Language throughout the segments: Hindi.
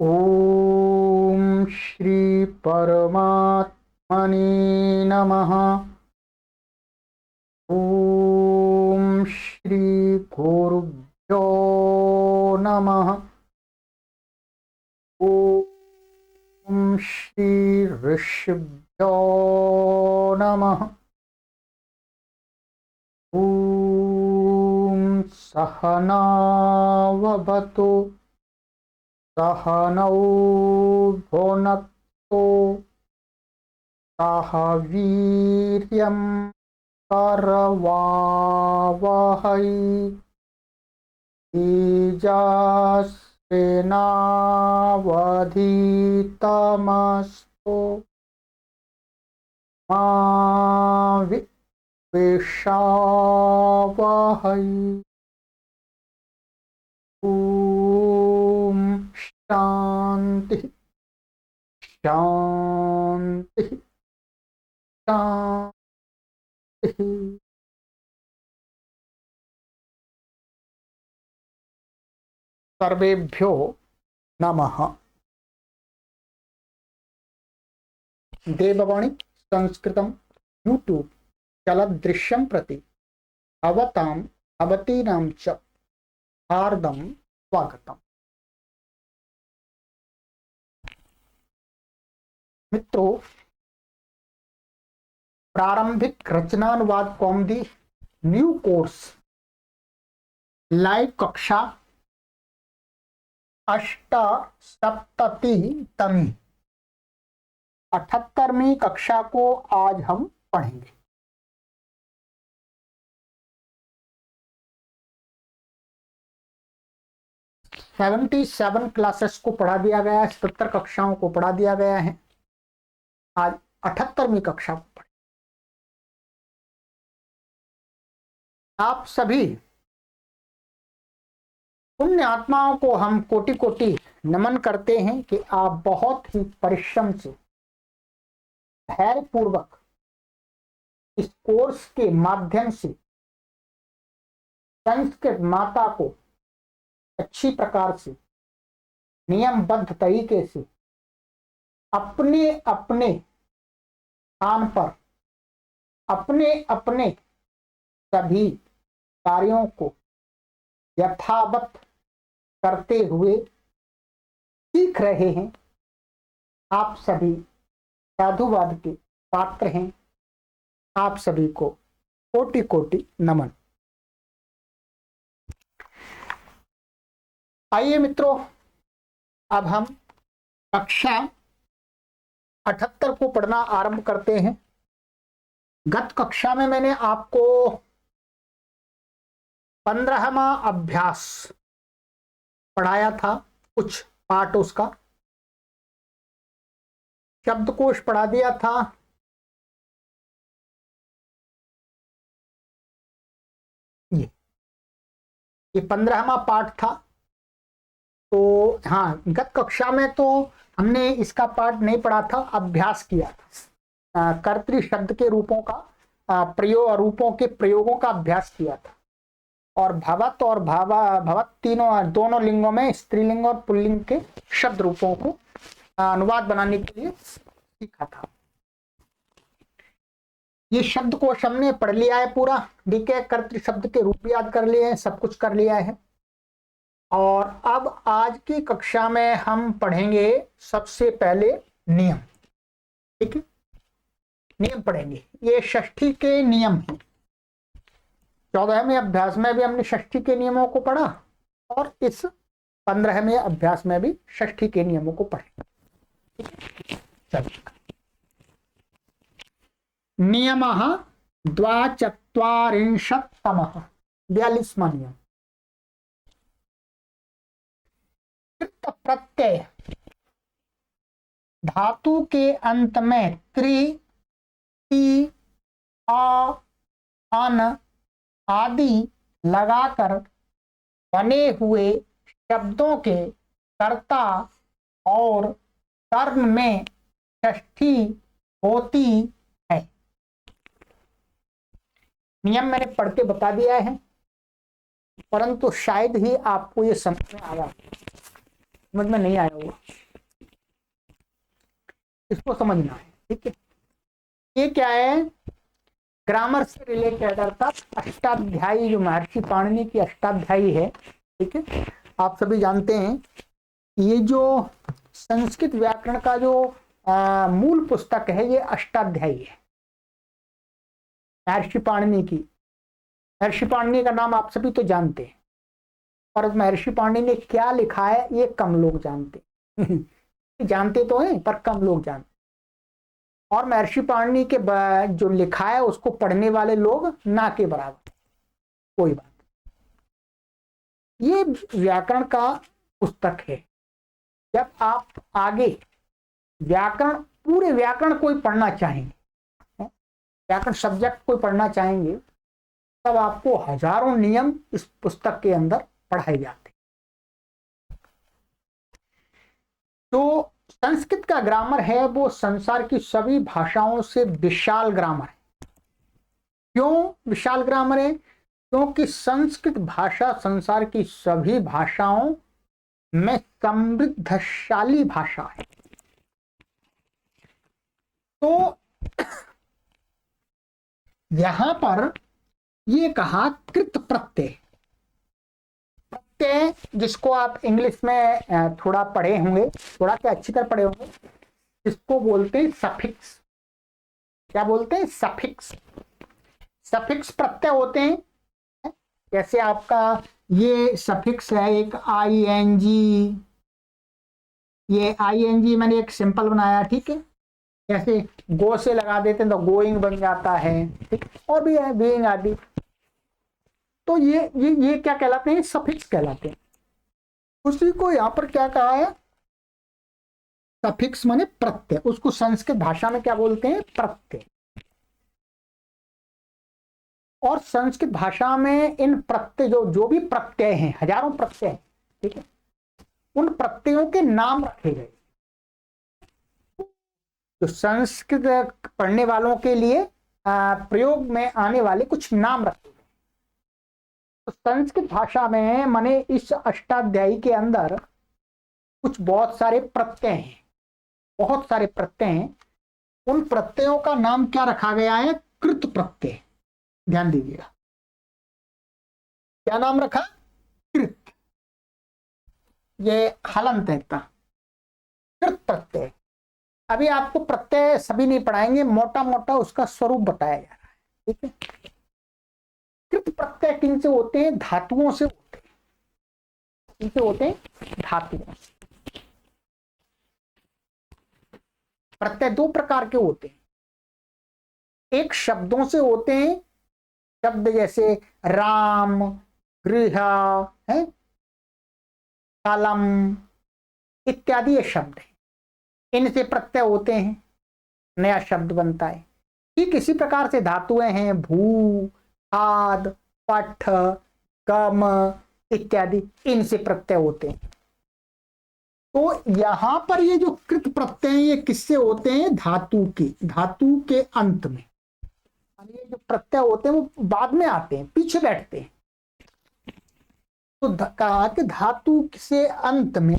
ओम श्री परमात्मने नमः। ओम श्री गुरुभ्यो नमः। ओम श्री ऋषिभ्यो नमः। ओम सहनाववतु सहनौ भुनक्तु सह वीर्यं करवावहै तेजस्विनावधीतमस्तु मा विद्विषावहै। ओम शांति शांति शांति। सर्वेभ्यो नमः। देववाणी संस्कृतं यूट्यूब चलदृश्यं प्रति भवतां भवतीनां च हार्दं स्वागतम्। मित्रों, प्रारंभिक रचनानुवाद कौमुदी न्यू कोर्स लाइव कक्षा 78वीं 78वीं कक्षा को आज हम पढ़ेंगे। सेवेंटी 77 क्लासेस को पढ़ा दिया गया है, 77 कक्षाओं को पढ़ा दिया गया है। आज 78वीं कक्षा को पढ़ें। आप सभी पुण्य आत्माओं को हम कोटि कोटि नमन करते हैं कि आप बहुत ही परिश्रम से धैर्य पूर्वक इस कोर्स के माध्यम से संस्कृत माता को अच्छी प्रकार से नियमबद्ध तरीके से अपने अपने स्थान पर अपने अपने सभी कार्यों को यथावत करते हुए सीख रहे हैं। आप सभी साधुवाद के पात्र हैं। आप सभी को कोटि कोटि नमन। आइए मित्रों, अब हम कक्षा 78 को पढ़ना आरंभ करते हैं। गत कक्षा में मैंने आपको 15वां अभ्यास पढ़ाया था, कुछ पार्ट उसका। शब्दकोश पढ़ा दिया था। ये 15वां पार्ट था। तो हाँ, गत कक्षा में तो हमने इसका पार्ट नहीं पढ़ा था, अभ्यास किया था। कर्तृ शब्द के रूपों का प्रयोग, रूपों के प्रयोगों का अभ्यास किया था। और भवत और भवत दोनों लिंगों में स्त्रीलिंग और पुल्लिंग के शब्द रूपों को अनुवाद बनाने के लिए सीखा था। ये शब्दकोश हमने पढ़ लिया है पूरा। ठीक है, कर्तृ शब्द के रूप याद कर लिए हैं, सब कुछ कर लिया है। और अब आज की कक्षा में हम पढ़ेंगे सबसे पहले नियम। ठीक है, नियम पढ़ेंगे। ये षष्ठी के नियम हैं। 14वें अभ्यास में भी हमने षष्ठी के नियमों को पढ़ा और इस 15वें अभ्यास में भी षष्ठी के नियमों को पढ़ेंगे। नियमः 42 42वां नियम। प्रत्यय धातु के अंत में त्रि, ति, आ, अन आदि लगाकर बने हुए शब्दों के कर्ता और कर्म में षष्ठी होती है। नियम मैंने पढ़ के बता दिया है, परंतु शायद ही आपको ये समझ में आया। समझ में नहीं आया होगा, इसको समझना है। ठीक है, ये क्या है, ग्रामर से रिलेटेड अर्थात अष्टाध्यायी, जो महर्षि पाणिनि की अष्टाध्यायी है। ठीक है, आप सभी जानते हैं ये जो संस्कृत व्याकरण का जो मूल पुस्तक है ये अष्टाध्यायी है महर्षि पाणिनि की। महर्षि पाणिनि का नाम आप सभी तो जानते हैं, और महर्षि पाणिनि ने क्या लिखा है ये कम लोग जानते हैं जानते तो हैं पर कम लोग जानते। और महर्षि पाणिनि के जो लिखा है उसको पढ़ने वाले लोग ना के बराबर। कोई बात, ये व्याकरण का पुस्तक है। जब आप आगे व्याकरण, पूरे व्याकरण कोई पढ़ना चाहेंगे, व्याकरण सब्जेक्ट कोई पढ़ना चाहेंगे, तब आपको हजारों नियम इस पुस्तक के अंदर पढ़ाए जाते हैं। तो संस्कृत का ग्रामर है वो संसार की सभी भाषाओं से विशाल ग्रामर है। क्यों विशाल ग्रामर है? क्योंकि संस्कृत भाषा संसार की सभी भाषाओं में समृद्धशाली भाषा है। तो यहां पर ये कहा कृत प्रत्यय, प्रत्यय जिसको आप इंग्लिश में थोड़ा पढ़े होंगे, थोड़ा क्या अच्छी तरह पढ़े होंगे, इसको बोलते हैं सफिक्स। क्या बोलते हैं? सफिक्स। सफिक्स प्रत्यय होते हैं, जैसे आपका ये सफिक्स है एक ING, ये ING मैंने एक सिंपल बनाया। ठीक है, जैसे गो से लगा देते हैं तो गोइंग बन जाता है। ठीक, और भी है बीइंग आदि। तो ये क्या कहलाते हैं? सफिक्स कहलाते हैं। उसी को यहां पर क्या कहा है? सफिक्स माने प्रत्यय। उसको संस्कृत भाषा में क्या बोलते हैं? प्रत्यय। और संस्कृत भाषा में इन प्रत्यय जो भी प्रत्यय हैं, हजारों प्रत्यय हैं, ठीक है, उन प्रत्ययों के नाम रखे गए। तो संस्कृत पढ़ने वालों के लिए प्रयोग में आने वाले कुछ नाम रखे गए। तो संस्कृत भाषा में माने इस अष्टाध्यायी के अंदर कुछ बहुत सारे प्रत्यय हैं, बहुत सारे प्रत्यय हैं। उन प्रत्ययों का नाम क्या रखा गया है? कृत प्रत्यय। ध्यान दीजिएगा, क्या नाम रखा? कृत। ये हलंत है का कृत प्रत्यय। अभी आपको प्रत्यय सभी नहीं पढ़ाएंगे, मोटा मोटा उसका स्वरूप बताया जा रहा है। ठीक है, कृत प्रत्यय किन से होते हैं? धातुओं से होते हैं। किन से होते हैं? धातुओं से। प्रत्यय दो प्रकार के होते हैं, एक शब्दों से होते हैं, शब्द जैसे राम, गृह है, कलम इत्यादि ये शब्द हैं, इनसे प्रत्यय होते हैं, नया शब्द बनता है। ठीक इसी प्रकार से धातुएं हैं, भू, आद, पठ, गम इत्यादि, इनसे प्रत्यय होते हैं। तो यहां पर ये जो कृत प्रत्यय ये किससे होते हैं? धातु के अंत में। ये जो प्रत्यय होते हैं वो बाद में आते हैं, पीछे बैठते हैं। तो कहा कि धातु से अंत में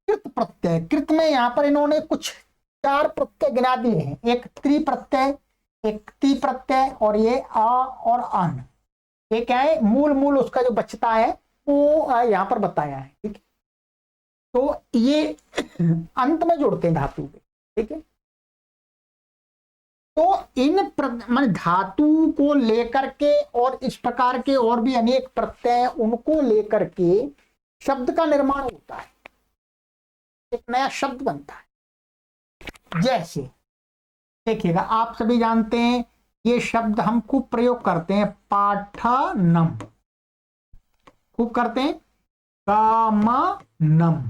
कृत प्रत्यय। कृत में यहां पर इन्होंने कुछ 4 प्रत्यय गिना दिए हैं, एक त्रि प्रत्यय, एक ति प्रत्यय, और ये आ और अन। ये क्या है? मूल उसका जो बचता है वो यहां पर बताया है। ठीक है, तो ये अंत में जुड़ते हैं धातु के। ठीक है, तो इन मान धातु को लेकर के और इस प्रकार के और भी अनेक प्रत्यय, उनको लेकर के शब्द का निर्माण होता है, एक नया शब्द बनता है। जैसे देखिएगा, आप सभी जानते हैं ये शब्द हम खूब प्रयोग करते हैं, पाठनम, खूब करते हैं, गमनम।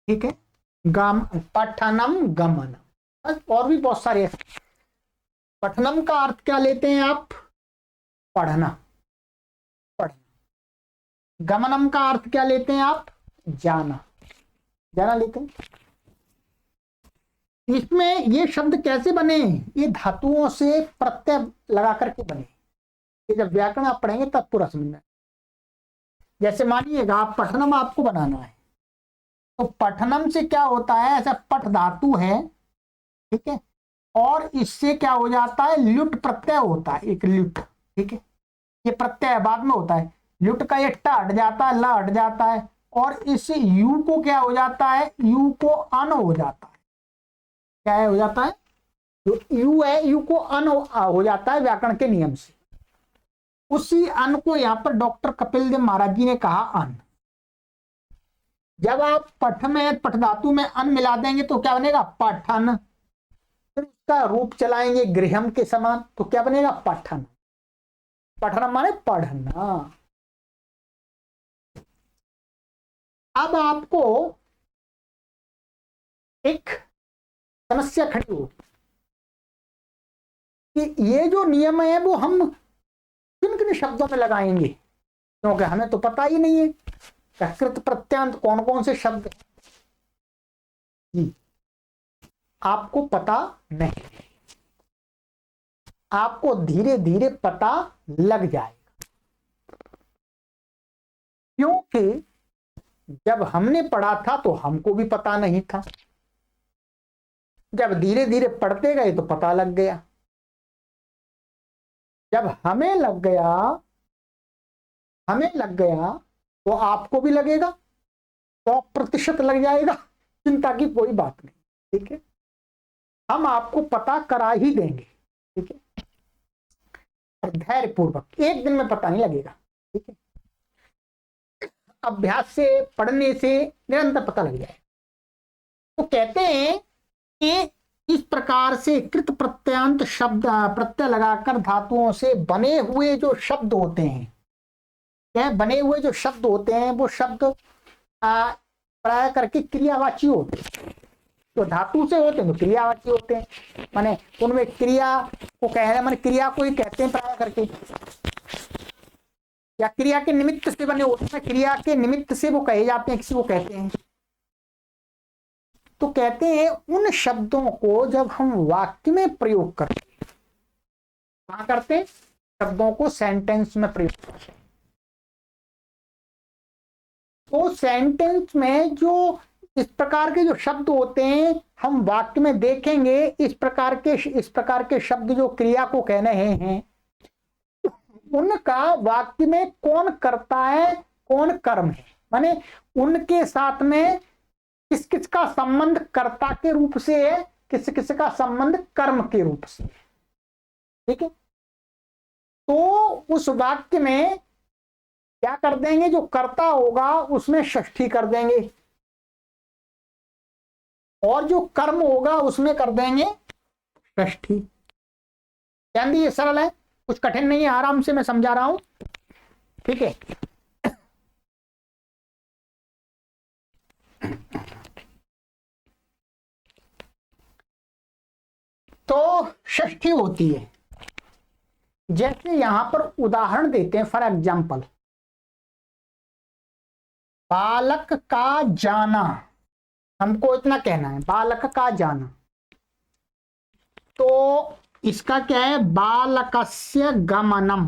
ठीक है, पठनम, गमनम, और भी बहुत सारे। पठनम का अर्थ क्या लेते हैं आप? पढ़ना, पढ़ना। गमनम का अर्थ क्या लेते हैं आप? जाना, जाना लेते हैं। इसमें ये शब्द कैसे बने? ये धातुओं से प्रत्यय लगा करके बने। ये जब व्याकरण आप पढ़ेंगे तब पूरा समझना। जैसे मानिएगा आप पठनम आपको बनाना है, तो पठनम से क्या होता है, ऐसा पठ धातु है, ठीक है, और इससे क्या हो जाता है, ल्युट प्रत्यय होता है, एक ल्युट, ठीक है, ये प्रत्यय बाद में होता है, ल्युट का ये ट हट जाता है, ल हट जाता है, और इससे यू को क्या हो जाता है, यू को अन हो जाता है, क्या है हो जाता है, जो यू है यू को अन हो जाता है व्याकरण के नियम से। उसी अन को यहां पर डॉक्टर कपिल देव महाराज जी ने कहा अन। जब आप पठ में पठ धातु में अन मिला देंगे तो क्या बनेगा, पठन। फिर उसका रूप चलाएंगे गृहम के समान, तो क्या बनेगा, पठन। पठन माने पढ़ना। अब आपको एक समस्या खड़ी हो कि ये जो नियम है वो हम किन किन शब्दों में लगाएंगे, क्योंकि हमें तो पता ही नहीं है कृत प्रत्यांत कौन कौन से शब्द जी, आपको पता नहीं, आपको धीरे धीरे पता लग जाएगा। क्योंकि जब हमने पढ़ा था तो हमको भी पता नहीं था, जब धीरे धीरे पढ़ते गए तो पता लग गया, जब हमें लग गया तो आपको भी लगेगा, 100% लग जाएगा, चिंता की कोई बात नहीं, ठीक है, हम आपको पता करा ही देंगे, ठीक है, धैर्य पूर्वक, एक दिन में पता नहीं लगेगा, ठीक है, अभ्यास से पढ़ने से निरंतर पता लग जाएगा। तो कहते हैं कि इस प्रकार से कृत प्रत्यांत शब्द प्रत्यय लगाकर धातुओं से बने हुए जो शब्द होते हैं, क्या बने हुए जो शब्द होते हैं वो शब्द प्राय करके क्रियावाची होते हैं, तो धातु से होते हैं तो क्रियावाची होते हैं, माने उनमें क्रिया को कहना, माने क्रिया को ही कहते हैं प्राय करके, या क्रिया के निमित्त से बने होते हैं, क्रिया के निमित्त से वो कहे जाते हैं, किसी को कहते हैं। तो कहते हैं उन शब्दों को जब हम वाक्य में प्रयोग करते हैं, कहां करते हैं, शब्दों को सेंटेंस में प्रयोग करते हैं, तो सेंटेंस में जो इस प्रकार के जो शब्द होते हैं हम वाक्य में देखेंगे, इस प्रकार के शब्द जो क्रिया को कह रहे हैं, उनका वाक्य में कौन करता है कौन कर्म है, माने उनके साथ में किस किस का संबंध कर्ता के रूप से है, किस किस का संबंध कर्म के रूप से, ठीक है, तो उस वाक्य में क्या कर देंगे, जो कर्ता होगा उसमें षष्ठी कर देंगे, और जो कर्म होगा उसमें कर देंगे षष्ठी। ध्यान दीजिए, सरल है, कुछ कठिन नहीं है, आराम से मैं समझा रहा हूं, ठीक है। तो षष्ठी होती है, जैसे यहां पर उदाहरण देते हैं, फॉर एग्जाम्पल, बालक का जाना, हमको इतना कहना है, बालक का जाना, तो इसका क्या है, बालकस्य गमनम,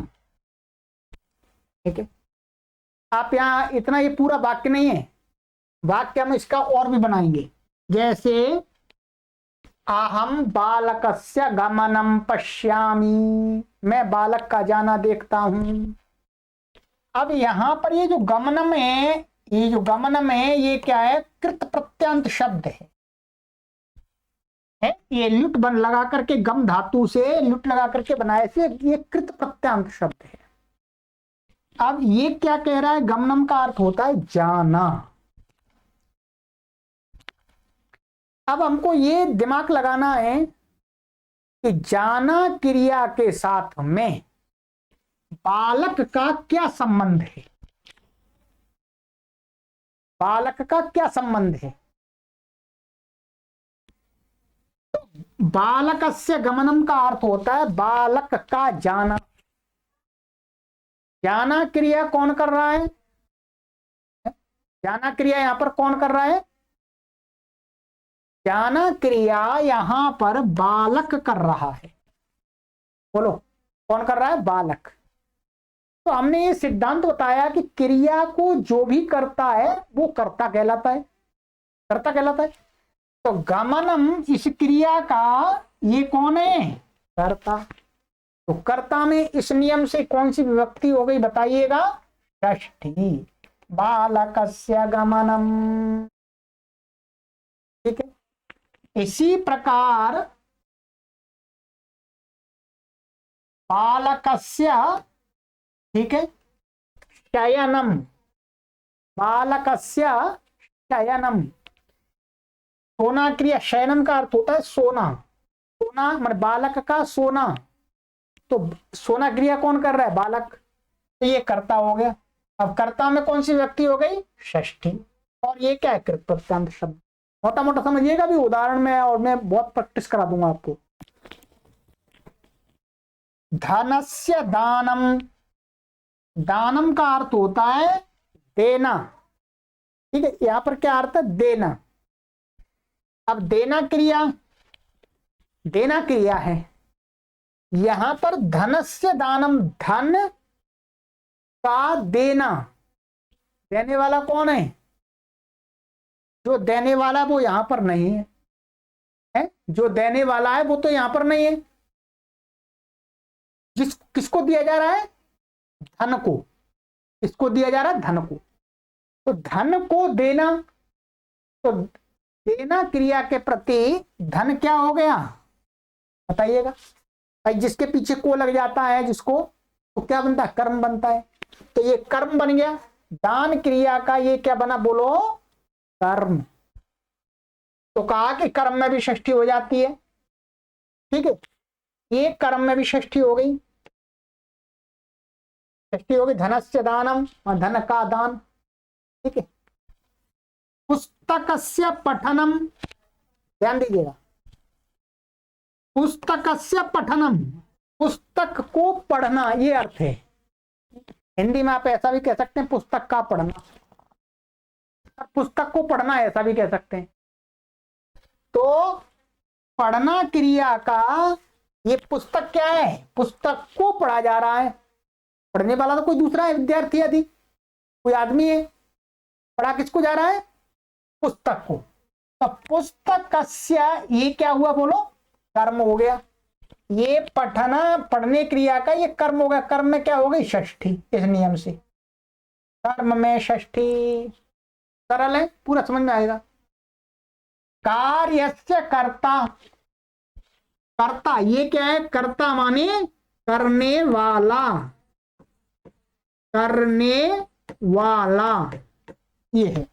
ठीक है। आप यहां इतना, ये पूरा वाक्य नहीं है, वाक्य हम इसका और भी बनाएंगे, जैसे अहम बालकस्य गमनम पश्यामि, मैं बालक का जाना देखता हूं। अब यहां पर ये जो गमनम है, ये क्या है, कृत प्रत्यांत शब्द है, ये लुट बन लगा करके, गम धातु से लुट लगा करके बनाए से ये कृत प्रत्यांत शब्द है। अब ये क्या कह रहा है, गमनम का अर्थ होता है जाना। अब हमको ये दिमाग लगाना है कि जाना क्रिया के साथ में बालक का क्या संबंध है, बालक का क्या संबंध है। बालकस्य गमनम का अर्थ होता है बालक का जाना। जाना क्रिया कौन कर रहा है, जाना क्रिया यहां पर कौन कर रहा है, जाना क्रिया यहां पर बालक कर रहा है, बोलो कौन कर रहा है, बालक। तो हमने ये सिद्धांत बताया कि क्रिया को जो भी करता है वो कर्ता कहलाता है, कर्ता कहलाता है। तो गमनम इस क्रिया का ये कौन है? कर्ता। तो कर्ता में इस नियम से कौन सी विभक्ति हो गई बताइएगा? षष्ठी। बालकस्य गमनम। ठीक है। इसी प्रकार बालकस्य, ठीक है, शयनम, बालकस्य शयनम। सोना क्रिया, शयनम का अर्थ होता है सोना, सोना मतलब बालक का सोना। तो सोना क्रिया कौन कर रहा है? बालक। तो ये कर्ता हो गया। अब कर्ता में कौन सी व्यक्ति हो गई? षष्ठी। और ये क्या है? कृत प्रत्यंत शब्द। मोटा मोटा समझिएगा भी उदाहरण में, और मैं बहुत प्रैक्टिस करा दूंगा आपको। धनस्य दानम, दानम का अर्थ होता है देना। ठीक है, यहां पर क्या अर्थ है? देना। अब देना क्रिया, देना क्रिया है। यहां पर धनस्य दानम, धन का देना। देने वाला कौन है? जो देने वाला वो यहां पर नहीं है, है? जो देने वाला है वो तो यहां पर नहीं है। किसको दिया जा रहा है? धन को। किसको दिया जा रहा है? धन को। तो धन को देना, तो देना क्रिया के प्रति धन क्या हो गया बताइएगा? भाई जिसके पीछे को लग जाता है जिसको, तो क्या बनता है? कर्म बनता है। तो ये कर्म बन गया। दान क्रिया का ये क्या बना बोलो? कर्म। तो कहा कि कर्म में भी षष्ठी हो जाती है। ठीक है, ये कर्म में भी षष्ठी हो गई, षष्ठी हो गई। धनस्य दानम, धन का दान। ठीक है। पुस्तकस्य पठनम, ध्यान दीजिएगा, पुस्तकस्य पठनम, पुस्तक को पढ़ना, ये अर्थ है। हिंदी में आप ऐसा भी कह सकते हैं पुस्तक का पढ़ना, पुस्तक को पढ़ना ऐसा भी कह सकते हैं। तो पढ़ना क्रिया का ये पुस्तक क्या है? पुस्तक को पढ़ा जा रहा है। पढ़ने वाला तो कोई दूसरा है, विद्यार्थी आदि कोई आदमी है। पढ़ा किसको जा रहा है? पुस्तक को। तो पुस्तकस्य ये क्या हुआ बोलो? कर्म हो गया। ये पठना, पढ़ने क्रिया का ये कर्म हो गया। कर्म में क्या हो गई? षष्ठी। इस नियम से कर्म में षष्ठी। सरल है, पूरा समझ में आएगा। कार्यस्य कर्ता, कर्ता ये क्या है? कर्ता माने करने वाला, करने वाला ये है।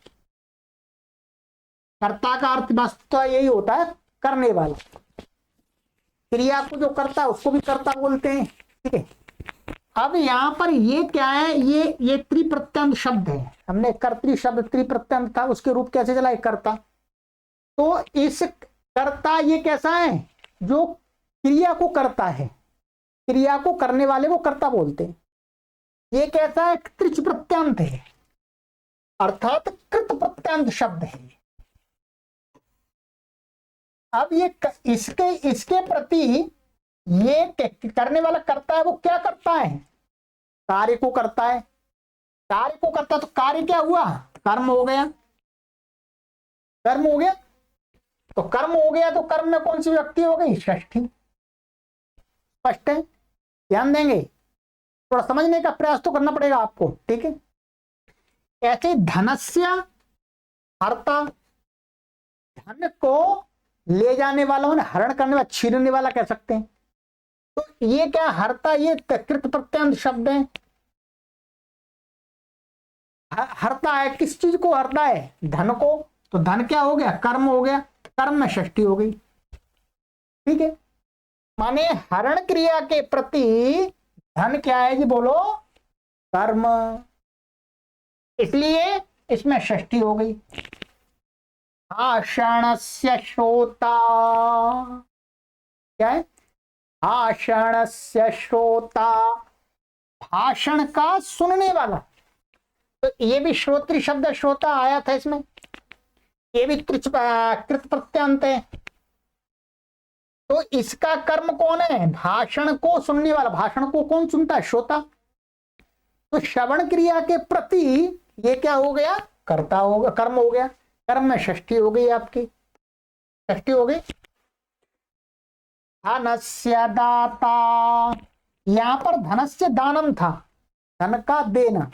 कर्ता का अर्थ वास्तव यही होता है, करने वाला। क्रिया को जो करता है उसको भी कर्ता बोलते हैं। ठीक है। अब यहां पर ये क्या है? ये त्रिप्रत्यंत शब्द है। हमने कर्तृ शब्द त्रिप्रत्यंत था, उसके रूप कैसे चला है? कर्ता। तो इस कर्ता ये कैसा है? जो क्रिया को करता है, क्रिया को करने वाले को कर्ता बोलते हैं। ये कैसा है? त्रिच प्रत्यंत है, अर्थात कृत प्रत्यंत शब्द है। अब ये इसके प्रति ये करने वाला करता है, वो क्या करता है? कार्य को करता है। कार्य को करता है तो कार्य क्या हुआ? कर्म हो गया। कर्म हो गया। तो कर्म हो गया तो कर्म में कौन सी व्यक्ति हो गई? षष्ठी। स्पष्ट है? ध्यान देंगे, थोड़ा समझने का प्रयास तो करना पड़ेगा आपको। ठीक है। ऐसे धनस्य हर्ता, धन को ले जाने वाला, हरण करने वाला, छीनने वाला कह सकते हैं। तो ये क्या? हर्ता ये कृत प्रत्यंत शब्द है। हरता है, किस चीज को हरता है? धन को। तो धन क्या हो गया? कर्म हो गया। कर्म में षष्ठी हो गई। ठीक है, माने हरण क्रिया के प्रति धन क्या है जी बोलो? कर्म। इसलिए इसमें षष्ठी हो गई। भाषणस्य श्रोता, क्या है? भाषणस्य श्रोता, भाषण का सुनने वाला। तो ये भी श्रोत्री शब्द, श्रोता आया था इसमें। ये भी कृत प्रत्यंत है। तो इसका कर्म कौन है? भाषण को सुनने वाला। भाषण को कौन सुनता है? श्रोता। तो श्रवण क्रिया के प्रति ये क्या हो गया, कर्ता होगा, कर्म हो गया। कर्म में षष्ठी हो गई आपकी, षष्ठी हो गई। धनस्य दाता, यहां पर धनस्य दानम था, धन का देना।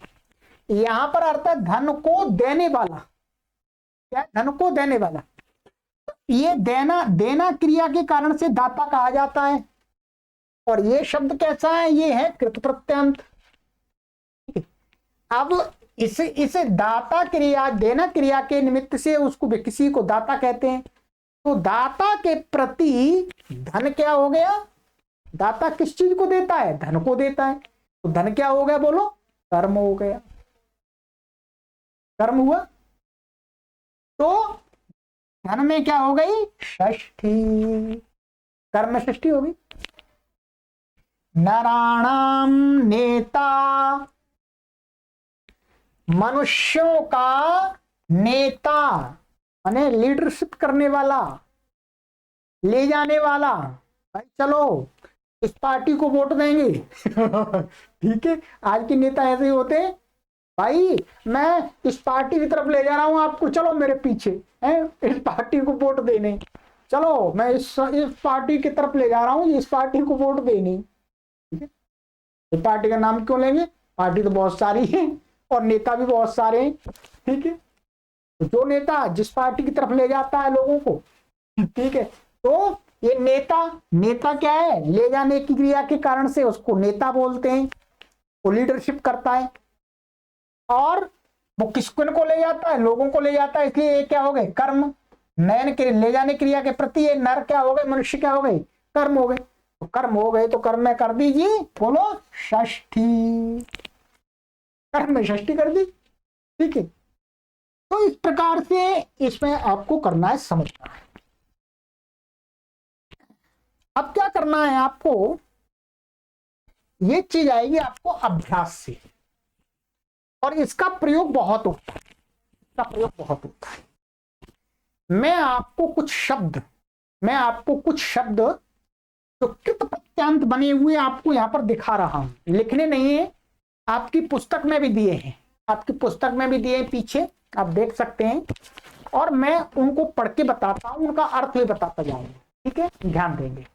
यहां पर अर्थ है धन को देने वाला, क्या, धन को देने वाला। ये देना, देना क्रिया के कारण से दाता कहा जाता है। और ये शब्द कैसा है, ये है कृत प्रत्यंत। अब इस दाता क्रिया, देना क्रिया के निमित्त से उसको किसी को दाता कहते हैं। तो दाता के प्रति धन क्या हो गया, दाता किस चीज को देता है, धन को देता है। तो धन क्या हो गया, बोलो, कर्म हो गया, कर्म हुआ। तो धन में क्या हो गई, षष्ठी, कर्म में षष्ठी होगी। नराणाम नेता, मनुष्यों का नेता, माने लीडरशिप करने वाला, ले जाने वाला। भाई चलो इस पार्टी को वोट देंगे ठीक है, आज के नेता ऐसे ही होते हैं, भाई मैं इस पार्टी की तरफ ले जा रहा हूं आपको, चलो मेरे पीछे है, इस पार्टी को वोट देने, चलो मैं इस पार्टी की तरफ ले जा रहा हूं, इस पार्टी को वोट देने। ठीक है, इस पार्टी का नाम क्यों लेंगे, पार्टी तो बहुत सारी है और नेता भी बहुत सारे हैं। ठीक है, तो जो नेता जिस पार्टी की तरफ ले जाता है लोगों को, ठीक है, तो ये नेता, नेता क्या है, ले जाने की क्रिया के कारण से उसको नेता बोलते हैं। वो लीडरशिप करता है और वो किसको को ले जाता है, लोगों को ले जाता है, इसलिए ये क्या हो गए, कर्म। नयन के ले जाने क्रिया के प्रति ये नर क्या हो गए, मनुष्य क्या हो गए, कर्म हो गए। तो कर्म हो गए तो कर्म में कर दीजिए, बोलो षष्ठी, कर्म में षष्ठी कर दी। ठीक है, तो इस प्रकार से इसमें आपको करना है, समझना है। अब क्या करना है आपको, ये चीज आएगी आपको अभ्यास से, और इसका प्रयोग बहुत होता है, इसका प्रयोग बहुत होता है। मैं आपको कुछ शब्द जो कृत प्रत्यंत बने हुए आपको यहां पर दिखा रहा हूं, लिखने नहीं है, आपकी पुस्तक में भी दिए हैं, आपकी पुस्तक में भी दिए हैं, पीछे आप देख सकते हैं। और मैं उनको पढ़ के बताता हूं, उनका अर्थ भी बताता जाऊंगा। ठीक है, ध्यान देंगे।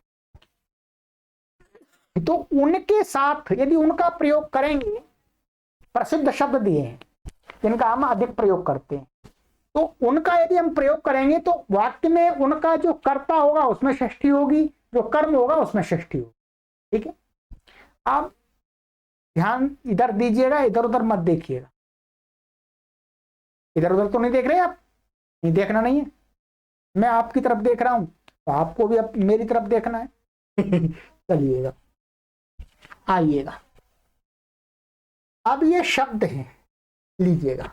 तो उनके साथ यदि उनका प्रयोग करेंगे, प्रसिद्ध शब्द दिए हैं जिनका हम अधिक प्रयोग करते हैं, तो उनका यदि हम प्रयोग करेंगे तो वाक्य में उनका जो कर्ता होगा उसमें षष्ठी होगी, जो कर्म होगा उसमें षष्ठी होगी। ठीक है, आप ध्यान इधर दीजिएगा, इधर उधर मत देखिएगा। इधर उधर तो नहीं देख रहे आप, नहीं देखना नहीं है, मैं आपकी तरफ देख रहा हूं, तो आपको भी अब मेरी तरफ देखना है चलिएगा, आइएगा। अब ये शब्द हैं, लीजिएगा,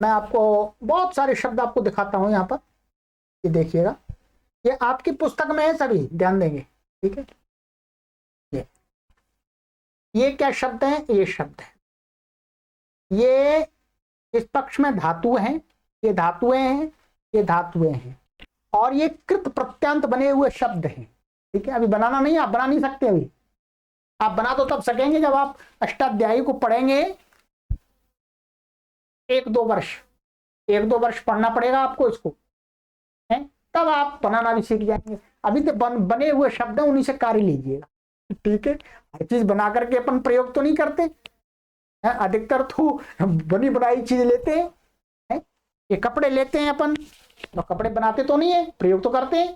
मैं आपको बहुत सारे शब्द आपको दिखाता हूं यहां पर, ये देखिएगा, ये आपकी पुस्तक में है, सभी ध्यान देंगे। ठीक है, ये क्या शब्द है, ये शब्द है, ये इस पक्ष में धातु हैं, ये धातुएं हैं, ये धातुएं हैं, और ये कृत प्रत्यंत बने हुए शब्द हैं। ठीक है, अभी बनाना नहीं, आप बना नहीं सकते, अभी आप बना तो तब सकेंगे जब आप अष्टाध्यायी को पढ़ेंगे, 1-2 वर्ष पढ़ना पड़ेगा आपको इसको, है, तब आप बनाना भी सीख जाएंगे। अभी तो बने हुए शब्द हैं, उन्हीं से कार्य लीजिएगा। ठीक है, हर चीज बना करके अपन प्रयोग तो नहीं करते हैं, अधिकतर तो बनी बनाई चीज लेते हैं। ये कपड़े लेते हैं अपन, तो कपड़े बनाते तो नहीं है, प्रयोग तो करते हैं,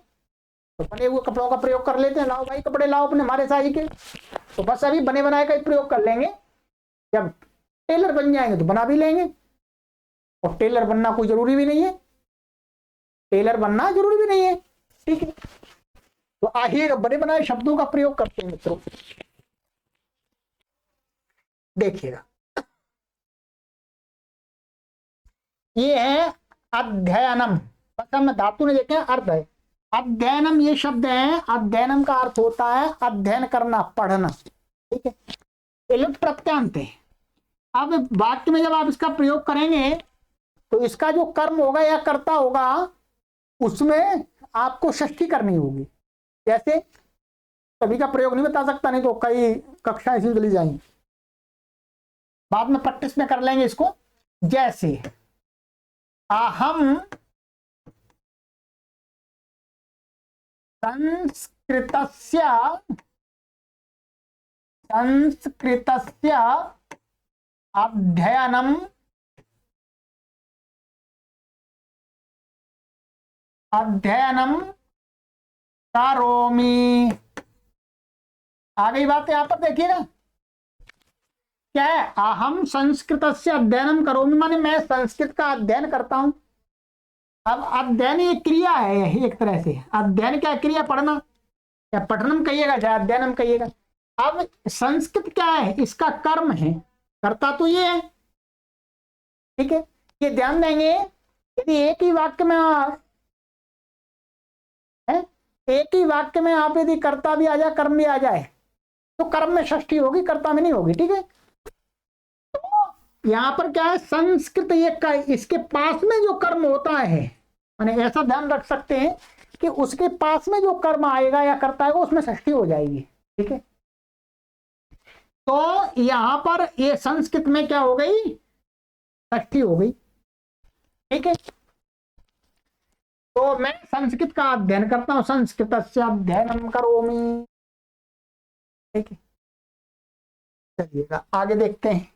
तो बने हुए कपड़ों का प्रयोग कर लेते हैं, लाओ भाई कपड़े लाओ अपने हमारे साइज के, तो बस अभी बने बनाए का ही प्रयोग कर लेंगे। जब टेलर बन जाएंगे तो बना भी लेंगे, और टेलर बनना कोई जरूरी भी नहीं है, टेलर बनना जरूरी भी नहीं है। ठीक है, तो आइए बने बनाए शब्दों का प्रयोग करते हैं मित्रों, देखिएगा। ये है अध्ययनम, प्रथम धातु ने देखे अर्थ है अध्ययनम, ये शब्द है, अध्ययनम का अर्थ होता है अध्ययन करना, पढ़ना। ठीक है, इलुट प्रत्यंत है। अब वाक्य में जब आप इसका प्रयोग करेंगे तो इसका जो कर्म होगा या कर्ता होगा उसमें आपको षष्ठी करनी होगी। कैसे, सभी का प्रयोग नहीं बता सकता, नहीं तो कई कक्षाएं ऐसी चली जाएंगी। बाद में प्रैक्टिस में कर लेंगे इसको। जैसे अहम संस्कृतस्य अध्ययनम करोमि। आ गई बात यहाँ पर, देखिएगा क्या है, अहम संस्कृतस्य अध्ययनम करोमि माने मैं संस्कृत का अध्ययन करता हूं। अब अध्ययन एक क्रिया है, एक तरह से अध्ययन क्या क्रिया, पढ़ना, या पठनम कहिएगा चाहे अध्ययनम कहिएगा। अब संस्कृत क्या है, इसका कर्म है, करता तो ये है, ठीक है। ये ध्यान देंगे, यदि एक ही वाक्य में आप यदि कर्ता भी आ जाए कर्म भी आ जाए तो कर्म में षष्ठी होगी, कर्ता में नहीं होगी, ठीक है। तो यहां पर क्या है, संस्कृत ये इसके पास में जो कर्म होता है, माने ऐसा ध्यान रख सकते हैं कि उसके पास में जो कर्म आएगा या कर्ता आएगा उसमें षष्ठी हो जाएगी, ठीक है। तो यहां पर ये संस्कृत में क्या हो गई, षष्ठी हो गई, ठीक है। तो मैं संस्कृत का अध्ययन करता हूं, संस्कृतस्य अध्ययनम करोमि, ठीक है। चलिएगा आगे देखते हैं।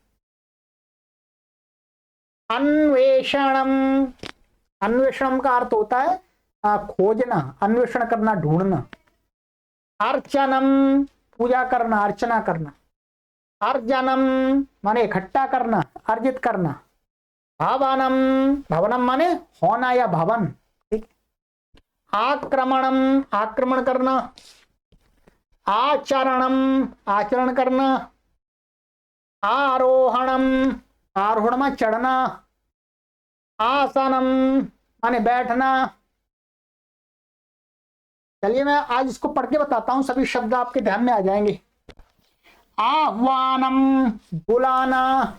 अन्वेषणम, अन्वेषण का अर्थ होता है खोजना, अन्वेषण करना, ढूंढना। अर्चनम, पूजा करना, अर्चना करना। अर्जनम माने इकट्ठा करना, अर्जित करना। भावनम, भवनम माने होना या भवन, ठीक। आक्रमणम, आक्रमण करना। आचरणम, आचरण करना। आरोहणम, आरोहण में चढ़ना। आसनम माने बैठना। चलिए मैं आज इसको पढ़ के बताता हूं, सभी शब्द आपके ध्यान में आ जाएंगे। आह्वानम, बुलाना।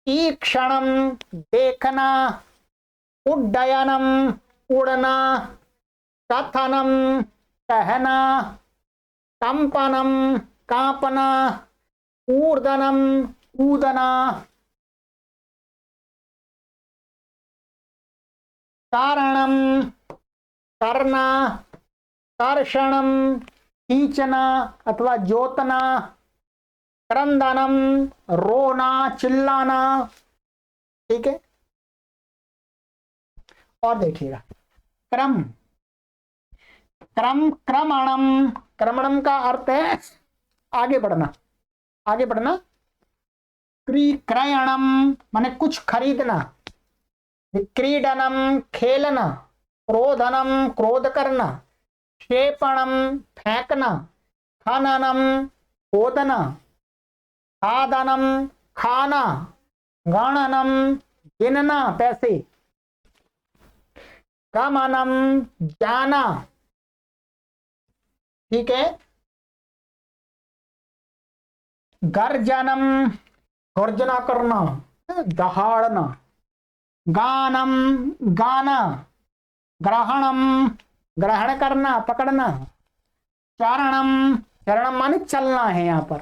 ईक्षणम, देखना। उड्डयनम, उड़ना। कथनम, कहना। कंपनम, कांपना। ऊर्धनम, कूदना। कारणम, करना। कर्षणम, खींचना अथवा जोतना। क्रंदनम, रोना, चिल्लाना, ठीक है। और देखिएगा क्रम, क्रमणम, क्रमणम का अर्थ है आगे बढ़ना, आगे बढ़ना। क्रयणम माने कुछ खरीदना। क्रीडनम, खेलना। क्रोधनम, क्रोध करना। क्षेपणम, फेंकना। खननम, खोदना। खादनम, खाना। गणनम, गिनना, पैसे। गमनम, जाना, ठीक है। गर्जनम, गर्जना करना, दहाड़ना। गानम, गाना। ग्रहणम, ग्रहण करना, पकड़ना। चारणम, चरणम माने चलना है यहां पर।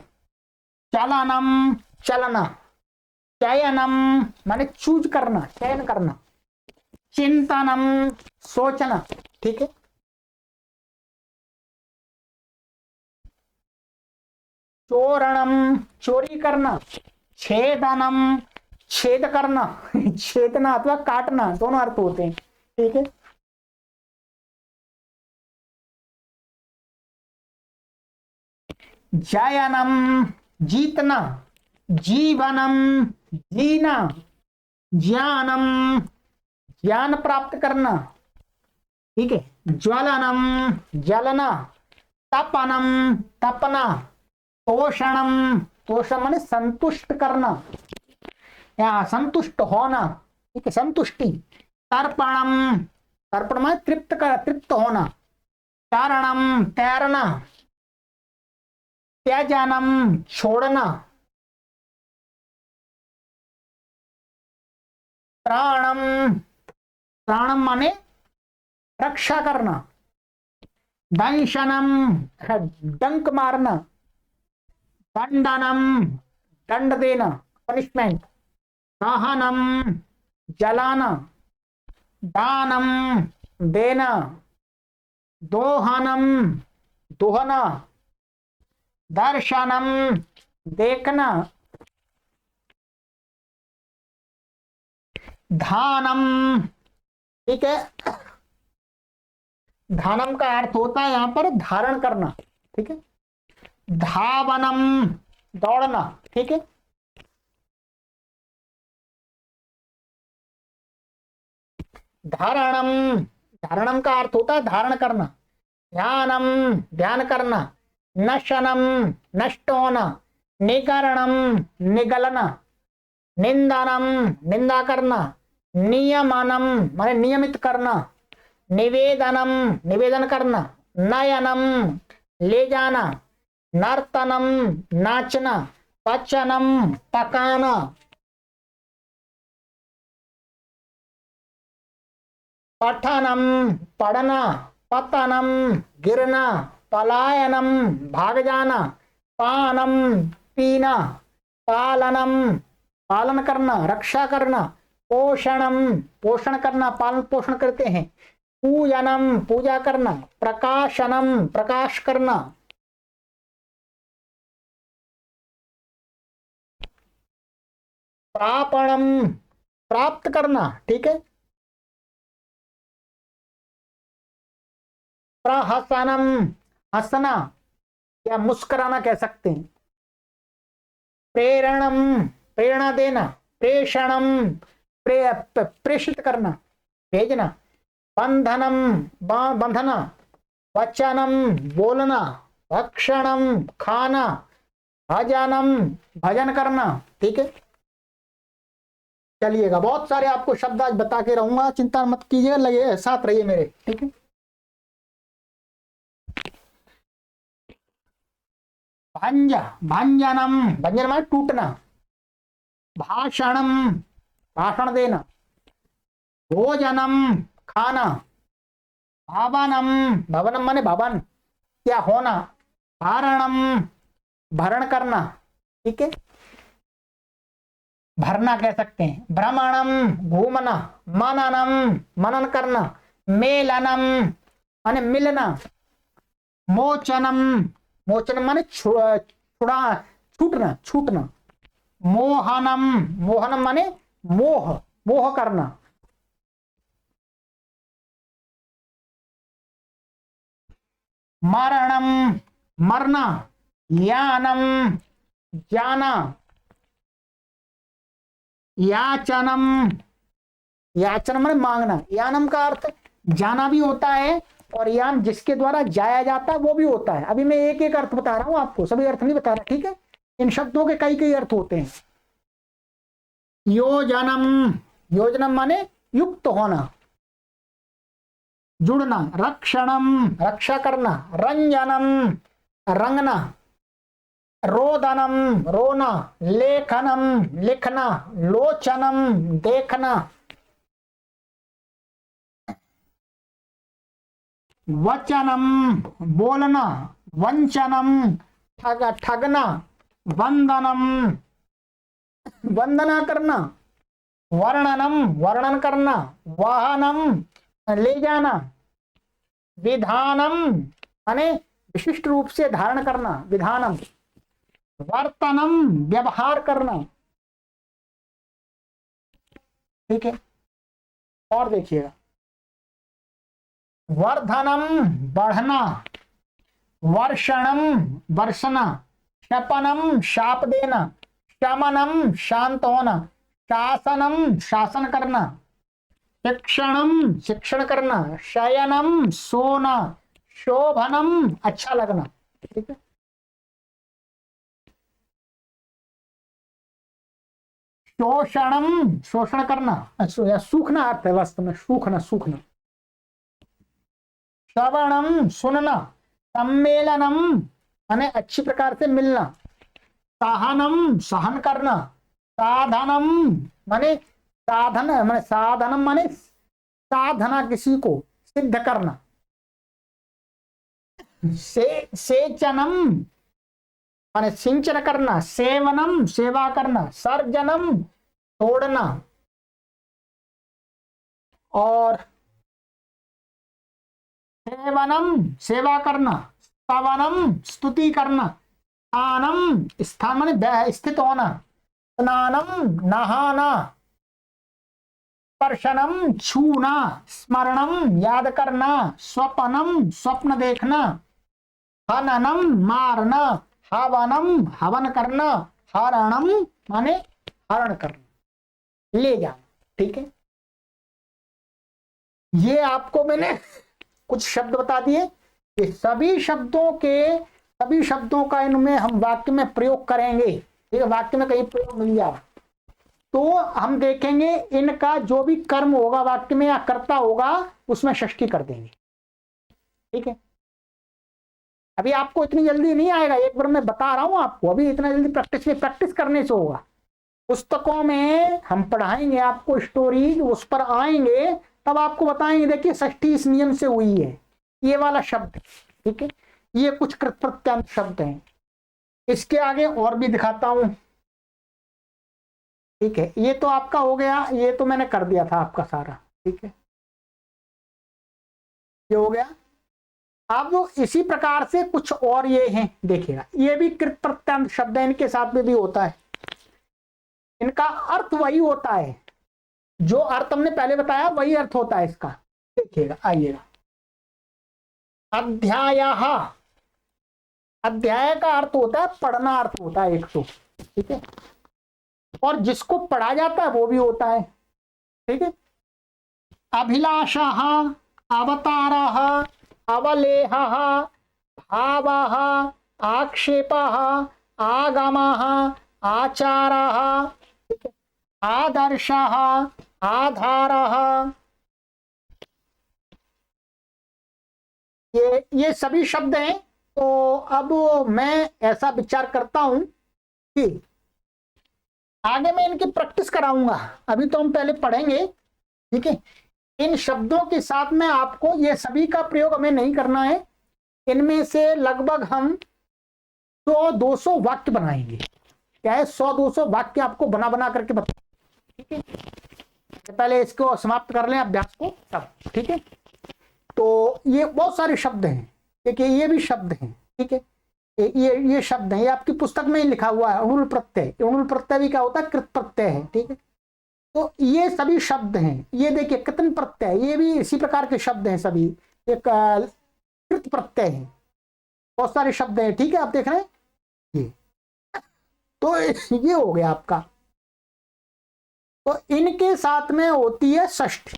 चलनम, चलना। चयनम माने चूज करना, चयन करना। चिंतनम, सोचना, ठीक है। चोरणम, चोरी करना। छेदनम, छेद करना, छेदना अथवा काटना, दोनों अर्थ होते हैं, ठीक है। जयनम, जीतना। जीवनम, जीना। ज्ञानम, ज्ञान प्राप्त करना, ठीक है। ज्वलनम, जलना। तपनम, तपना। तोषणम, तोषण माने संतुष्ट करना या संतुष्ट होना, ठीक है, संतुष्टि। तर्पणम, तर्पण माने तृप्त कर, तृप्त होना। तारणम, तैरना। त्याजनम, छोड़ना। त्राणम, त्राणम माने रक्षा करना। दंशनम, डंक मारना। दंडनम, दंड देना, पनिशमेंट। दहनम जलाना, दानम देना, दोहनम दुहना, दर्शनम देखना, धानम, ठीक है, धानम का अर्थ होता है यहां पर धारण करना, ठीक है। धावनम दौड़ना, ठीक है। धारणम, धारणम का अर्थ होता है धारण करना। ध्यानम ध्यान करना। नशनम नष्ट होना। निकरणम निगलना। निंदनम निंदा करना। नियमनम माने नियमित करना। निवेदनम निवेदन करना। नयनम ले जाना। नर्तनम नाचना। पचनम पकाना। पठनम पढ़ना। पतनम गिरना। पलायनम भाग जाना। पानम पीना। पालनम पालन करना, रक्षा करना। पोषणम पोषण करना, पालन पोषण करते हैं। पूजनम पूजा करना। प्रकाशनम प्रकाश करना। प्रापणम प्राप्त करना, ठीक है। प्रहसनम हंसना या मुस्कुराना कह सकते हैं। प्रेरणम प्रेरणा देना। प्रेषणम प्रेषित करना, भेजना। बंधनम बंधना। वचनम बोलना। भक्षणम खाना। भजनम भजन करना, ठीक है। चलिएगा, बहुत सारे आपको शब्द आज बता के रहूंगा, चिंता मत कीजिएगा, लगे साथ रहिए मेरे, ठीक है। भंज भंजनम भंजन माने टूटना। भाषणम भाषण देना। भोजनम खाना। भवनम भवनम माने भवन क्या होना। भरणम भरण करना, ठीक है, भरना कह सकते हैं। भ्रमणम घूमना। मननम मनन करना। मेलनम माने मिलना। मोचनम मोचनम माने छुड़ा छूटना छूटना। मोहनम मोहनम माने मोह मोह करना। मरणम मरना। यानम जाना। याचनम याचन माने मांगना। यानम का अर्थ जाना भी होता है और यान जिसके द्वारा जाया जाता है वो भी होता है। अभी मैं एक एक अर्थ बता रहा हूं आपको, सभी अर्थ नहीं बता रहा, ठीक है। इन शब्दों के कई कई अर्थ होते हैं। योजनम योजनम माने युक्त होना, जुड़ना। रक्षणम रक्षा करना। रंजनम रंगना। रोदनम रोना। लेखनम लिखना। लोचनम देखना। वचनम बोलना। वंचनम ठगना। वंदनम वंदना करना। वर्णनम वर्णन करना। वाहनम ले जाना। विधानम माने विशिष्ट रूप से धारण करना, विधानम। वर्तनम व्यवहार करना, ठीक है। और देखिएगा, वर्धनम बढ़ना। वर्षणम वर्षना। शपनम शाप देना। शमनम शांत होना। शासनम शासन करना। शिक्षणम शिक्षण करना। शयनम सोना। शोभनम अच्छा लगना, ठीक है। शोषणम शोषण करना या सूखना अर्थ है वास्तव में, सूखना सूखना। श्रवणम सुनना। सम्मेलनम माने अच्छी प्रकार से मिलना। सहनम सहन करना। साधनम माने साधन माने साधनम माने साधना किसी को सिद्ध करना। सेचनम माने सिंचन करना, सेवनम सेवा करना, सर्जनम तोड़ना, और सेवनम सेवा करना, स्तवनम स्तुति करना, स्थानम स्थान माने स्थित होना, स्नानम नहाना, स्पर्शनम छूना, स्मरणम याद करना, स्वपनम स्वप्न देखना, हननम मारना, हवनम हवन करना, हरणम माने हरण करना, ले जाना। ठीक है, ये आपको मैंने कुछ शब्द बता दिए। ये सभी शब्दों का इनमें हम वाक्य में प्रयोग करेंगे। ठीक है, वाक्य में कहीं प्रयोग मिल जाए तो हम देखेंगे इनका जो भी कर्म होगा वाक्य में या कर्ता होगा उसमें षष्ठी कर देंगे। ठीक है, अभी आपको इतनी जल्दी नहीं आएगा, एक बार मैं बता रहा हूं आपको, अभी इतना जल्दी प्रैक्टिस करने से होगा। पुस्तकों में हम पढ़ाएंगे आपको स्टोरीज, उस पर आएंगे तब आपको बताएंगे देखिए षष्ठी इस नियम से हुई है, ये वाला शब्द। ठीक है, ये कुछ कृत प्रत्यंत शब्द हैं। इसके आगे और भी दिखाता हूं। ठीक है, ये तो आपका हो गया, ये तो मैंने कर दिया था आपका सारा। ठीक है, ये हो गया। अब इसी प्रकार से कुछ और ये हैं, देखिएगा ये भी कृत प्रत्यंत शब्द है, इनके साथ में भी होता है। इनका अर्थ वही होता है, जो अर्थ हमने पहले बताया वही अर्थ होता है इसका। देखिएगा, आइएगा, अध्यायः, अध्याय का अर्थ होता है पढ़ना, अर्थ होता है एक तो। ठीक है, और जिसको पढ़ा जाता है वो भी होता है। ठीक है, अभिलाषः, अवतारः, अवलेहः, भावः, आक्षेपः, आगमः, आचारः, आदर्शः, आधारः, ये सभी शब्द हैं। तो अब मैं ऐसा विचार करता हूं कि आगे मैं इनकी प्रैक्टिस कराऊंगा, अभी तो हम पहले पढ़ेंगे। ठीक है, इन शब्दों के साथ में आपको ये सभी का प्रयोग हमें नहीं करना है, इनमें से लगभग हम 100-200 वाक्य बनाएंगे। क्या है, 100-200 वाक्य आपको बना बना करके बता। ठीक है, पहले इसको समाप्त कर लें अभ्यास को तब। ठीक है, तो ये बहुत सारे शब्द हैं, देखिए ये भी शब्द हैं। ठीक है, ये शब्द हैं, ये आपकी पुस्तक में ही लिखा हुआ है। उणुल प्रत्यय, उणुल प्रत्यय भी क्या होता है, कृत प्रत्यय है। ठीक है, तो ये सभी शब्द हैं। ये देखिए कृतन प्रत्यय, ये भी इसी प्रकार के शब्द हैं सभी, एक कृत प्रत्यय है, बहुत सारे शब्द हैं। ठीक है, आप देख रहे हैं ये, तो ये हो गया आपका। तो इनके साथ में होती है षष्ठी,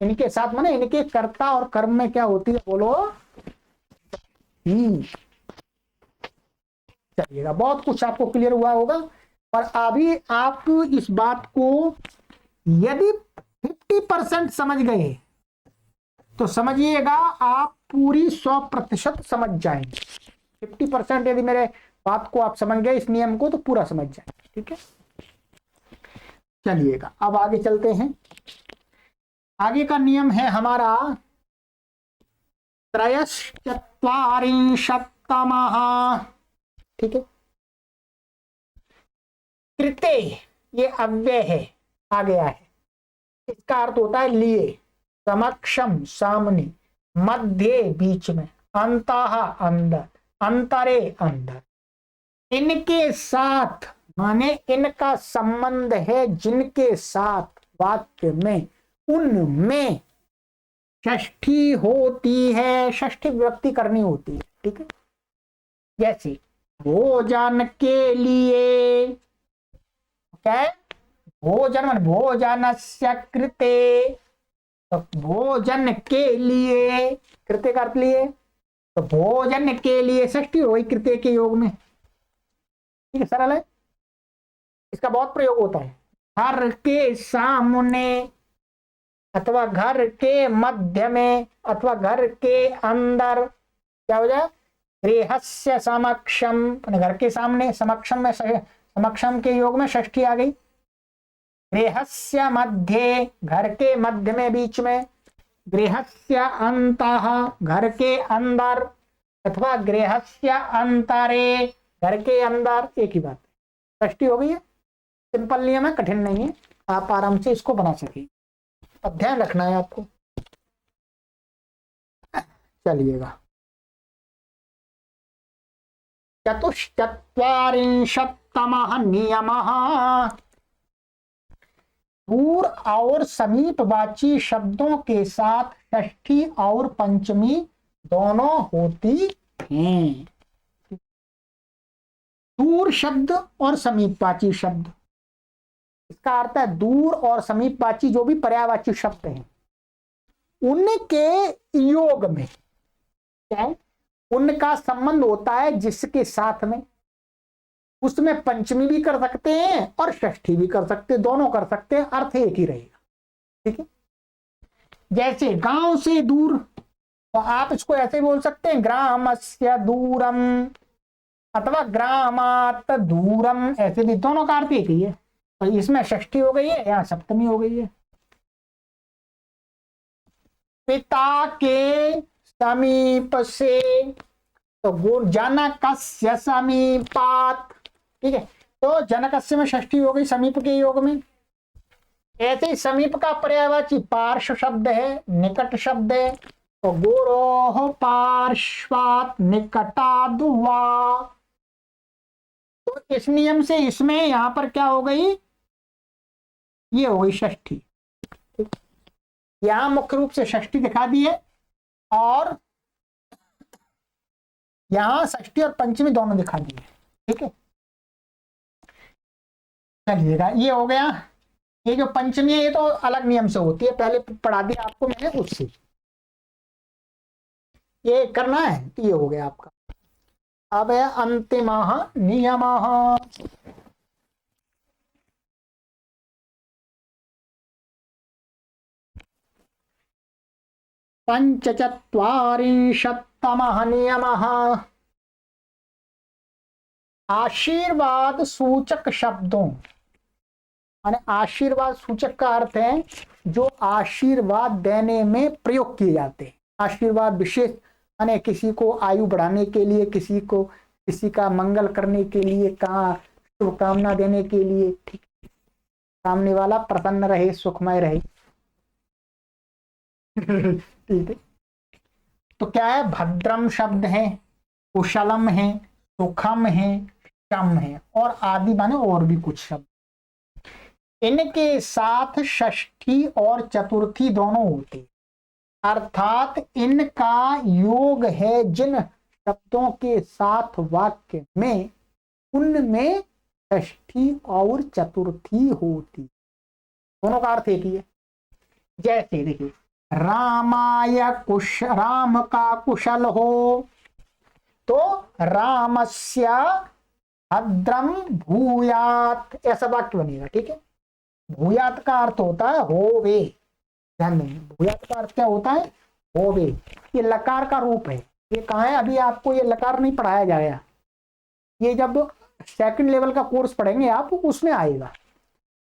इनके साथ माने इनके कर्ता और कर्म में क्या होती है, बोलो। चलिएगा, बहुत कुछ आपको क्लियर हुआ होगा। और अभी आप इस बात को यदि 50% समझ गए तो समझिएगा आप पूरी 100% समझ जाएंगे। 50% यदि मेरे बात को आप समझ गए, इस नियम को, तो पूरा समझ जाएंगे। ठीक है, चलिएगा अब आगे चलते हैं। आगे का नियम है हमारा त्रयश्चत्वारिंशत्तमः। ठीक है, कृते ये अव्यय है, आ गया है, इसका अर्थ होता है लिए, समक्षम सामने, मध्य बीच में, अंतः अंदर, अंतरे अंदर, इनके साथ माने इनका संबंध है जिनके साथ वाक्य में, उनमें षष्ठी होती है, षष्ठी विभक्ति करनी होती है। ठीक है, जैसे भोजन के लिए, क्या है, भोजन मान भोजनस्य कृते, तो भोजन के लिए, कृते का अर्थ लिए, तो भोजन के लिए षष्ठी होगी कृते के योग में। ठीक है, सरल है, इसका बहुत प्रयोग होता है। घर के सामने, अथवा घर के मध्य में, अथवा घर के अंदर, क्या हो जाए, गृहस्य समक्षम, घर के सामने, समक्षम में, समक्षम के योग में षष्ठी आ गई। गृहस्य मध्ये, घर के मध्य में, बीच में, गृहस्य अंतः, घर के अंदर, अथवा गृहस्य अंतरे, घर के अंदर, एक ही बात है, षष्ठी हो गई है। सिंपल नियम है, कठिन नहीं है, आप आराम से इसको बना सके। अब ध्यान रखना है आपको। चलिएगा, चतुश्चत्वारिंशत्तमः नियमः। दूर और समीपवाची शब्दों के साथ षष्ठी और पंचमी दोनों होती हैं। दूर शब्द और समीपवाची शब्द, इसका अर्थ है दूर और समीपवाची जो भी पर्यायवाची शब्द हैं, उनके योग में क्या है, उनका संबंध होता है जिसके साथ में, उसमें पंचमी भी कर सकते हैं और षष्ठी भी कर सकते हैं, दोनों कर सकते हैं, अर्थ एक ही रहेगा। ठीक है, जैसे गांव से दूर, तो आप इसको ऐसे बोल सकते हैं ग्रामस्य दूरम अथवा ग्रामात दूरम, ऐसे भी दोनों का अर्थ एक ही है। तो इसमें षष्ठी हो गई है, यहाँ सप्तमी हो गई है। पिता के समीप से, तो जनकस्य समीपात, ठीक है, तो जनकस्य में षष्ठी हो गई समीप के योग में। ऐसे ही समीप का पर्यायवाची पार्श्व शब्द है, निकट शब्द है, तो गुरोः पार्श्वात् निकटाद् वा। तो इस नियम से इसमें यहां पर क्या हो गई, ये हो गई षष्ठी। यहां मुख्य रूप से षष्ठी दिखा दी है, और यहां षष्ठी और पंचमी दोनों दिखा दी है। ठीक है, चलिएगा, ये हो गया। ये जो पंचमी है ये तो अलग नियम से होती है, पहले पढ़ा दिया आपको मैंने उससे, ये करना है, तो ये हो गया आपका। अब है अंतिमः नियमः। पंचचत्वारिंशत्तमः नियमः। आशीर्वाद सूचक शब्दों, माने आशीर्वाद सूचक का अर्थ है जो आशीर्वाद देने में प्रयोग किए जाते हैं। आशीर्वाद विशेष, माने किसी को आयु बढ़ाने के लिए, किसी का मंगल करने के लिए, कहा शुभकामना देने के लिए, ठीक, सामने वाला प्रसन्न रहे, सुखमय रहे। ठीक है, तो क्या है, भद्रम शब्द है, कुशलम है, सुखम है, शम है, और आदि माने और भी कुछ शब्द। इनके साथ षष्ठी और चतुर्थी दोनों होती, अर्थात इनका योग है जिन शब्दों के साथ वाक्य में, उनमें षष्ठी और चतुर्थी होती, दोनों का अर्थ एक ही है। जैसे देखिए, राम का कुशल हो, तो रामस्य भद्रम भूयात, ऐसा वाक्य बनेगा। ठीक है, भूयात का अर्थ होता है होवे, ध्यान देंगे, भूयात का अर्थ क्या होता है, होवे। ये लकार का रूप है, ये कहाँ है, अभी आपको ये लकार नहीं पढ़ाया जाएगा, ये जब सेकंड लेवल का कोर्स पढ़ेंगे आप उसमें आएगा।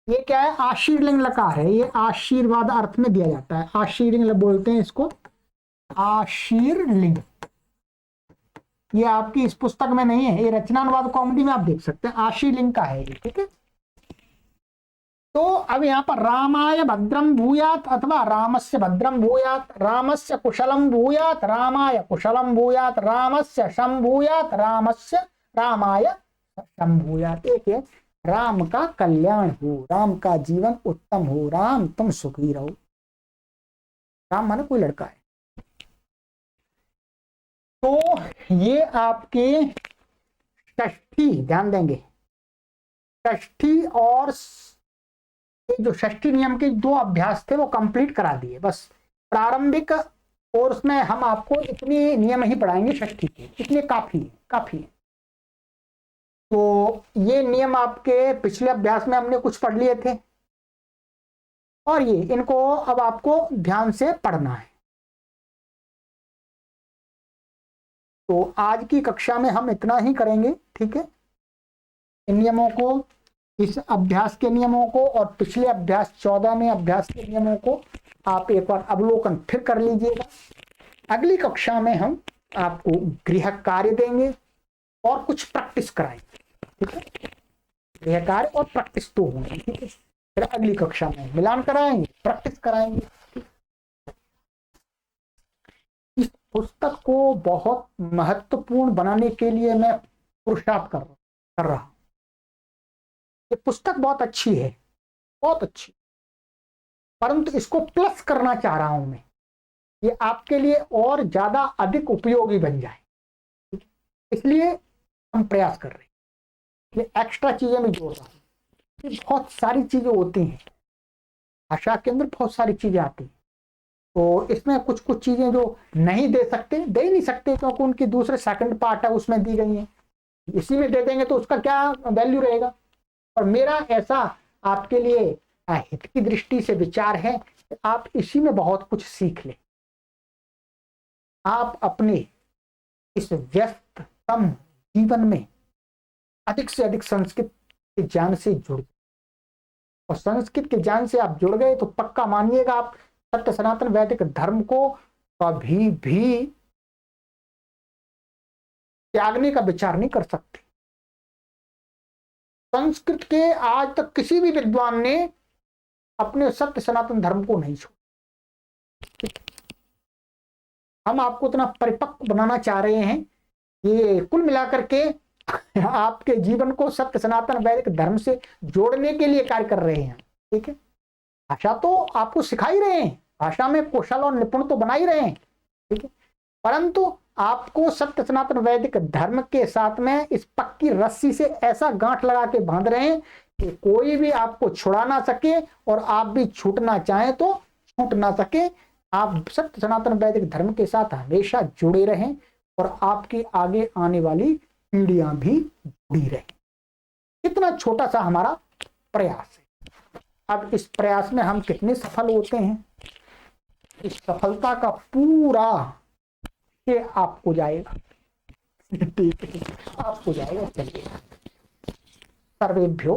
ये क्या है, आशीर्लिंग लकार है, ये आशीर्वाद अर्थ में दिया जाता है, आशीर्लिंग बोलते हैं इसको, आशीर्लिंग। ये आपकी इस पुस्तक में नहीं है, ये रचनानुवाद कॉमेडी में आप देख सकते हैं, आशीर्लिंग का है ये। ठीक है, तो अब यहाँ पर रामाय भद्रम भूयात अथवा रामस्य भद्रम भूयात, रामस्य कुशलम भूयात, रामाय कुशलम भूयात, रामस्य शम भूयात, रामाय शम भूयात। एक है राम का कल्याण हो, राम का जीवन उत्तम हो, राम तुम सुखी रहो। राम माने कोई लड़का है। तो ये आपके षष्ठी, ध्यान देंगे, षष्ठी और जो षष्ठी नियम के दो अभ्यास थे वो कंप्लीट करा दिए। बस प्रारंभिक कोर्स में हम आपको इतने नियम ही पढ़ाएंगे षष्ठी के, इतने काफी है। तो ये नियम आपके पिछले अभ्यास में हमने कुछ पढ़ लिए थे, और ये इनको अब आपको ध्यान से पढ़ना है। तो आज की कक्षा में हम इतना ही करेंगे। ठीक है, इन नियमों को, इस अभ्यास के नियमों को और पिछले अभ्यास 14 में अभ्यास के नियमों को आप एक बार अवलोकन फिर कर लीजिएगा। अगली कक्षा में हम आपको गृह कार्य देंगे, और कुछ प्रैक्टिस कराएंगे, ठीक है। गृह कार्य और प्रैक्टिस तो होंगे, ठीक है। फिर अगली कक्षा में मिलान कराएंगे, प्रैक्टिस कराएंगे। इस पुस्तक को बहुत महत्वपूर्ण बनाने के लिए मैं पुरुषार्थ कर रहा हूं। ये पुस्तक बहुत अच्छी है, बहुत अच्छी, परंतु इसको प्लस करना चाह रहा हूं मैं, ये आपके लिए और ज्यादा अधिक उपयोगी बन जाए, इसलिए हम प्रयास कर रहे हैं। ये एक्स्ट्रा चीजें मैं जोड़ रहा हूं। बहुत सारी चीजें होती हैं भाषा के अंदर, बहुत सारी चीजें आती हैं, तो इसमें कुछ कुछ चीजें जो नहीं दे सकते, दे ही नहीं सकते, क्योंकि उनकी दूसरे सेकंड पार्ट है उसमें दी गई है। इसी में दे देंगे तो उसका क्या वैल्यू रहेगा। और मेरा ऐसा आपके लिए हित की दृष्टि से विचार है कि आप इसी में बहुत कुछ सीख लें। आप अपने इस व्यस्ततम जीवन में अधिक से अधिक संस्कृत के ज्ञान से जुड़, और संस्कृत के ज्ञान से आप जुड़ गए तो पक्का मानिएगा आप सत्य सनातन वैदिक धर्म को कभी भी त्यागने का विचार नहीं कर सकते। संस्कृत के आज तक किसी भी विद्वान ने अपने सत्य सनातन धर्म को नहीं छोड़ा। हम आपको इतना परिपक्व बनाना चाह रहे हैं, ये कुल मिलाकर के आपके जीवन को सत्य सनातन वैदिक धर्म से जोड़ने के लिए कार्य कर रहे हैं, ठीक है। भाषा तो आपको सिखा ही रहे हैं, भाषा में कौशल और निपुण तो बना ही रहे हैं, ठीक है, परंतु आपको सत्य सनातन वैदिक धर्म के साथ में इस पक्की रस्सी से ऐसा गांठ लगा के बांध रहे हैं कि कोई भी आपको छुड़ा ना सके, और आप भी छूटना चाहें तो छूट ना सके। आप सत्य सनातन वैदिक धर्म के साथ हमेशा जुड़े रहें, और आपकी आगे आने वाली पीढ़ियां भी जुड़ी रहें। इतना छोटा सा हमारा प्रयास है। अब इस प्रयास में हम कितने सफल होते हैं, इस सफलता का पूरा ये आपको जाएगा, ठीक है, आपको जाएगा। चलिए, सर्वेभ्यो